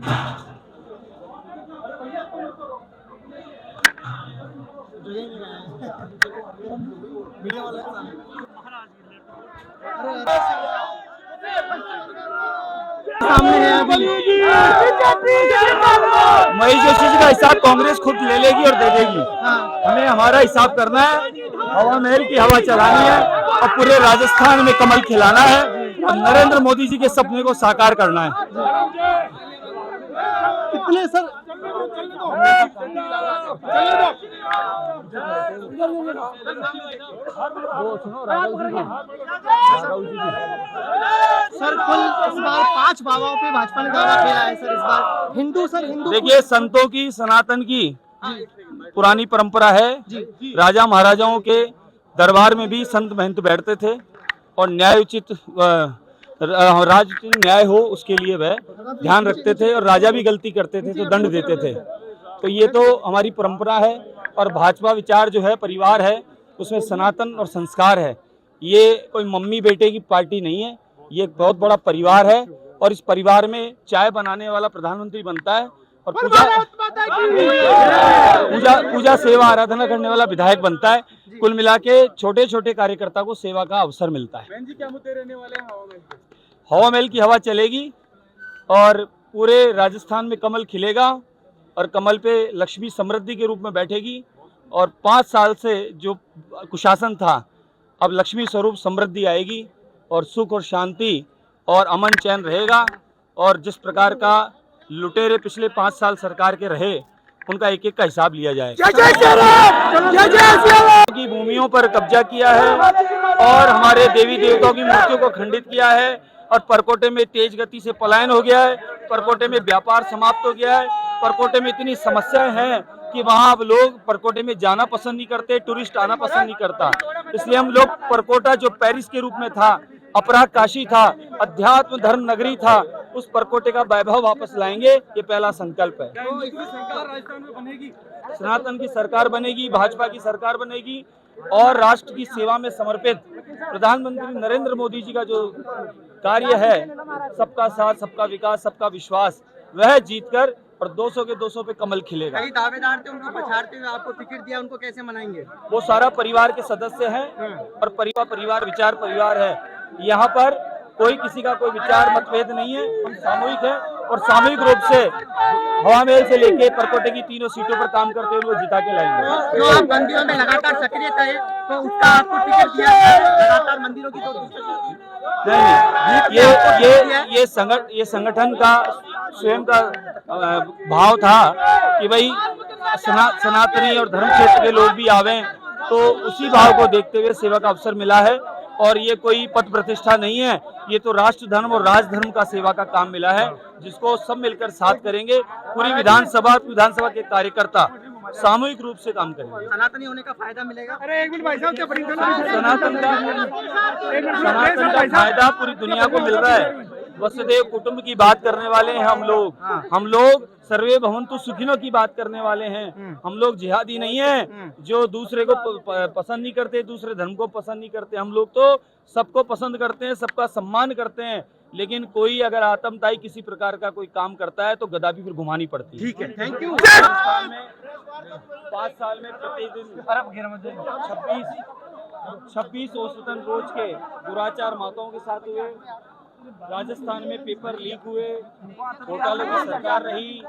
सामने है अभी वही जो चीज का हिसाब कांग्रेस खुद ले लेगी और दे देगी। हमें हमारा हिसाब करना है, हवा महल की हवा चलानी है और पूरे राजस्थान में कमल खिलाना है और नरेंद्र मोदी जी के सपने को साकार करना है। कितने सर सर कुल इस बार 5 बाबाओं पे भाजपा ने दावा किया है सर। इस बार हिंदू देखिए, संतों की सनातन की पुरानी परंपरा है। राजा महाराजाओं के दरबार में भी संत महंत बैठते थे और न्यायोचित राजनीतिक न्याय हो उसके लिए वह ध्यान रखते थे और राजा भी गलती करते थे तो दंड देते थे। तो ये तो हमारी परंपरा है और भाजपा विचार जो है परिवार है, उसमें सनातन और संस्कार है। ये कोई मम्मी बेटे की पार्टी नहीं है, ये एक बहुत बड़ा परिवार है और इस परिवार में चाय बनाने वाला प्रधानमंत्री बनता है और पूजा सेवा आराधना करने वाला विधायक बनता है। कुल मिला के छोटे छोटे कार्यकर्ता को सेवा का अवसर मिलता है। क्या मुद्दे रहने वाले हैं हवा महल की हवा चलेगी और पूरे राजस्थान में कमल खिलेगा और कमल पे लक्ष्मी समृद्धि के रूप में बैठेगी और 5 साल से जो कुशासन था अब लक्ष्मी स्वरूप समृद्धि आएगी और सुख और शांति और अमन चैन रहेगा। और जिस प्रकार का लुटेरे पिछले 5 साल सरकार के रहे उनका एक एक का हिसाब लिया जाएगा। की भूमियों पर कब्जा किया है और हमारे देवी देवताओं की मूर्तियों को खंडित किया है और परकोटे में तेज गति से पलायन हो गया है। परकोटे में व्यापार समाप्त हो गया है। परकोटे में इतनी समस्याएं हैं कि वहां अब लोग परकोटे में जाना पसंद नहीं करते, टूरिस्ट आना पसंद नहीं करता। इसलिए हम लोग परकोटा जो पेरिस के रूप में था, अपराध काशी था, अध्यात्म धर्म नगरी था, उस परकोटे का वैभव वापस लाएंगे। ये पहला संकल्प है। सरकार राजस्थान में बनेगी, सनातन की सरकार बनेगी, भाजपा की सरकार बनेगी और राष्ट्र की सेवा में समर्पित प्रधानमंत्री नरेंद्र मोदी जी का जो कार्य है, सबका साथ सबका विकास सबका विश्वास, वह जीतकर और 200 के 200 पे कमल खिलेगा। कई दावेदार थे, उनको पछाड़ते हुए आपको टिकट दिया, उनको कैसे मनाएंगे? वो सारा परिवार के सदस्य हैं और परिवार विचार परिवार है। यहाँ पर कोई किसी का कोई विचार मतभेद नहीं है, हम सामूहिक है और सामूहिक रूप से हवा महल से लेके परकोटे की तीनों सीटों पर काम करते हुए उनको जिता के लाएंगे। जो आप मंदिरों में लगातार सक्रियता है तो उसका आपको टिकट दिया लगातार मंदिरों की नहीं, ये संगठन का स्वयं का भाव था कि भाई सनातनी और धर्म क्षेत्र के लोग भी आवे, तो उसी भाव को देखते हुए सेवा का अवसर मिला है। और ये कोई पद प्रतिष्ठा नहीं है, ये तो राष्ट्र धर्म और राजधर्म का सेवा का काम मिला है, जिसको सब मिलकर साथ करेंगे। पूरी विधानसभा के कार्यकर्ता सामूहिक रूप से काम करेंगे। सनातनी होने का फायदा मिलेगा। अरे एक मिनट भाई साहब, क्या बड़ी सनातन का फायदा पूरी दुनिया को मिल रहा है। वसुदेव कुटुंब की बात करने वाले हैं हम लोग सर्वे भवन्तु सुखिनो की बात करने वाले हैं। हम लोग जिहादी नहीं है जो दूसरे को पसंद नहीं करते, दूसरे धर्म को पसंद नहीं करते। हम लोग तो सबको पसंद करते हैं, सबका सम्मान करते हैं। लेकिन कोई अगर आतंकवादी किसी प्रकार का कोई काम करता है तो गदा भी फिर घुमानी पड़ती है। ठीक है, थैंक यू। 5 साल में प्रतिदिन 26 औसतन रोज के दुराचार माताओं के साथ हुए। राजस्थान में पेपर लीक हुए, घोटाले की सरकार रही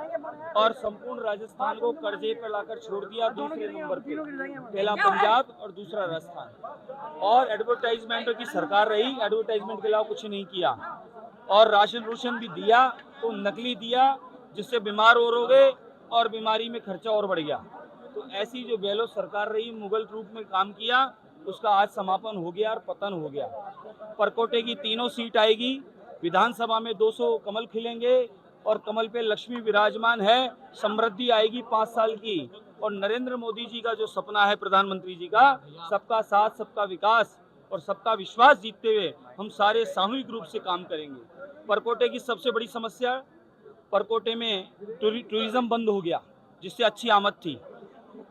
और संपूर्ण राजस्थान को कर्जे पर लाकर छोड़ दिया दूसरे नंबर पे। पहला पंजाब और दूसरा राजस्थान। और एडवर्टाइजमेंट की सरकार रही, एडवर्टाइजमेंट के अलावा कुछ नहीं किया। और राशन भी दिया तो नकली दिया, जिससे बीमार और हो गए और बीमारी में खर्चा और बढ़ गया। तो ऐसी जो गहलोत सरकार रही, मुगल रूप में काम किया, उसका आज समापन हो गया और पतन हो गया। परकोटे की तीनों सीट आएगी, विधानसभा में 200 कमल खिलेंगे और कमल पे लक्ष्मी विराजमान है। समृद्धि आएगी 5 साल की। और नरेंद्र मोदी जी का जो सपना है प्रधानमंत्री जी का, सबका साथ सबका विकास और सबका विश्वास जीतते हुए हम सारे सामूहिक रूप से काम करेंगे। परकोटे की सबसे बड़ी समस्या, परकोटे में टूरिज्म बंद हो गया, जिससे अच्छी आमद थी।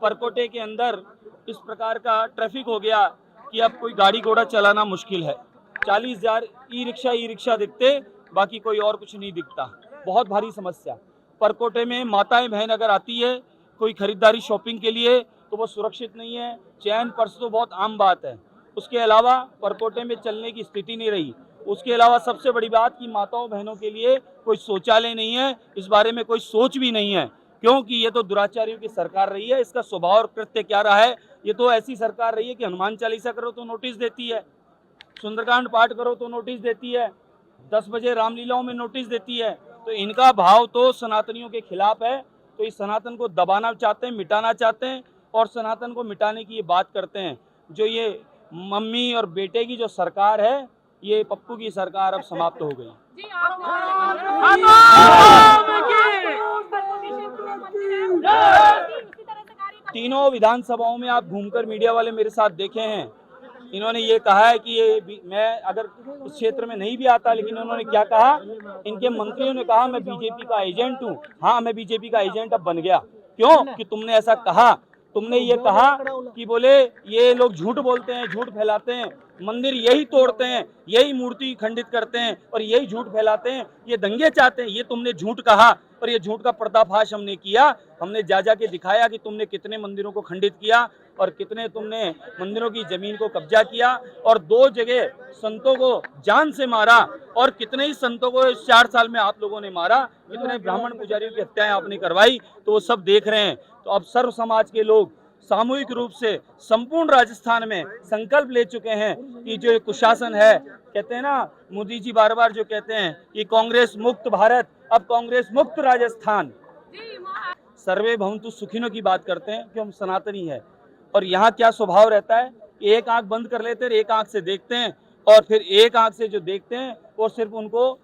परकोटे के अंदर इस प्रकार का ट्रैफिक हो गया कि अब कोई गाड़ी घोड़ा चलाना मुश्किल है। 40,000 ई रिक्शा दिखते, बाकी कोई और कुछ नहीं दिखता। बहुत भारी समस्या। परकोटे में माताएं बहन अगर आती है कोई खरीदारी शॉपिंग के लिए तो वो सुरक्षित नहीं है। चैन पर्स तो बहुत आम बात है, उसके अलावा परकोटे में चलने की स्थिति नहीं रही। उसके अलावा सबसे बड़ी बात कि माताओं बहनों के लिए कोई शौचालय नहीं है, इस बारे में कोई सोच भी नहीं है, क्योंकि ये तो दुराचारियों की सरकार रही है। इसका स्वभाव और कृत्य क्या रहा है, ये तो ऐसी सरकार रही है कि हनुमान चालीसा करो तो नोटिस देती है, सुंदरकांड पाठ करो तो नोटिस देती है, 10 बजे रामलीलाओं में नोटिस देती है। तो इनका भाव तो सनातनियों के खिलाफ है। तो इस सनातन को दबाना चाहते हैं, मिटाना चाहते हैं और सनातन को मिटाने की ये बात करते हैं। जो ये मम्मी और बेटे की जो सरकार है, ये पप्पू की सरकार अब समाप्त हो गई। तीनों विधानसभाओं में आप घूमकर मीडिया वाले मेरे साथ देखे हैं, इन्होंने ये कहा है कि ये मैं अगर उस क्षेत्र में नहीं भी आता, लेकिन उन्होंने क्या कहा, इनके मंत्रियों ने कहा मैं बीजेपी का एजेंट हूँ। हाँ, मैं बीजेपी का एजेंट अब बन गया। क्यों? कि तुमने ऐसा कहा, तुमने ये कहा कि बोले ये लोग झूठ बोलते हैं, झूठ फैलाते हैं, मंदिर यही तोड़ते हैं, यही मूर्ति खंडित करते हैं और यही झूठ फैलाते हैं, ये दंगे चाहते हैं। ये तुमने झूठ कहा और ये झूठ का पर्दाफाश हमने किया। हमने जा के दिखाया कि तुमने कितने मंदिरों को खंडित किया और कितने तुमने मंदिरों की जमीन को कब्जा किया और 2 जगह संतों को जान से मारा और कितने ही संतों को इस 4 साल में आप लोगों ने मारा, कितने ब्राह्मण पुजारियों की हत्याएं आपने करवाई। तो वो सब देख रहे हैं। तो अब सर्व समाज के लोग सामूहिक रूप से संपूर्ण राजस्थान में संकल्प ले चुके हैं कि जो कुशासन है, कहते हैं ना मोदी जी बार बार जो कहते हैं कि कांग्रेस मुक्त भारत, अब कांग्रेस मुक्त राजस्थान। सर्वे भवन्तु सुखिनो की बात करते हैं कि हम सनातनी है। और यहाँ क्या स्वभाव रहता है, एक आंख बंद कर लेते हैं, एक आंख से देखते हैं और फिर एक आंख से जो देखते हैं वो सिर्फ उनको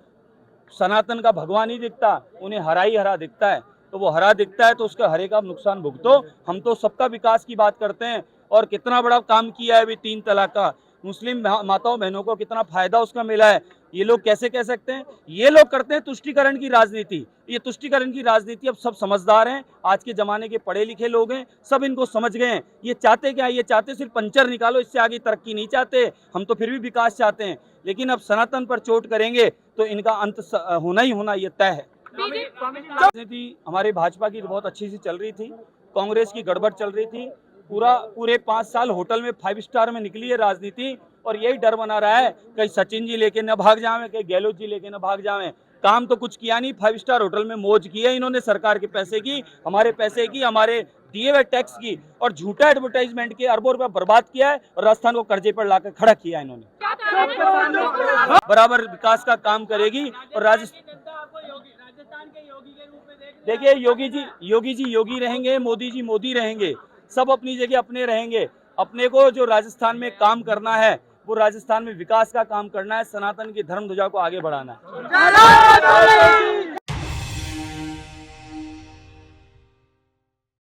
सनातन का भगवान ही दिखता, उन्हें हरा ही हरा दिखता है। तो वो हरा दिखता है तो उसका हरे का नुकसान भुगतो। हम तो सबका विकास की बात करते हैं और कितना बड़ा काम किया है अभी 3 तलाक का, मुस्लिम माताओं बहनों को कितना फायदा उसका मिला है। ये लोग कैसे कह सकते हैं? ये लोग करते हैं तुष्टीकरण की राजनीति। ये तुष्टीकरण की राजनीति अब सब समझदार हैं, आज के जमाने के पढ़े लिखे लोग हैं, सब इनको समझ गए हैं। ये चाहते क्या? ये चाहते सिर्फ पंचर निकालो, इससे आगे तरक्की नहीं चाहते। हम तो फिर भी विकास चाहते हैं, लेकिन अब सनातन पर चोट करेंगे तो इनका अंत होना ही होना, ये तय है। राजनीति हमारे भाजपा की बहुत अच्छी सी चल रही थी, कांग्रेस की गड़बड़ चल रही थी। पूरे 5 साल होटल में 5 स्टार में निकली है राजनीति और यही डर बना रहा है कहीं सचिन जी लेके न भाग जावे, कहीं गहलोत जी लेके न भाग जावे। काम तो कुछ किया नहीं, 5 स्टार होटल में मौज की है इन्होंने, सरकार के पैसे की, हमारे पैसे की, हमारे दिए हुए टैक्स की, और झूठा एडवर्टाइजमेंट के अरबों रुपया बर्बाद किया है और राजस्थान को कर्जे पर लाकर खड़ा किया इन्होंने। बराबर विकास का काम करेगी और राजस्थान के योगी के रूप में देखिए, योगी जी योगी रहेंगे, मोदी जी मोदी रहेंगे, सब अपनी जगह अपने रहेंगे। अपने को जो राजस्थान में काम करना है वो राजस्थान में विकास का काम करना है, सनातन की धर्म ध्वजा को आगे बढ़ाना है।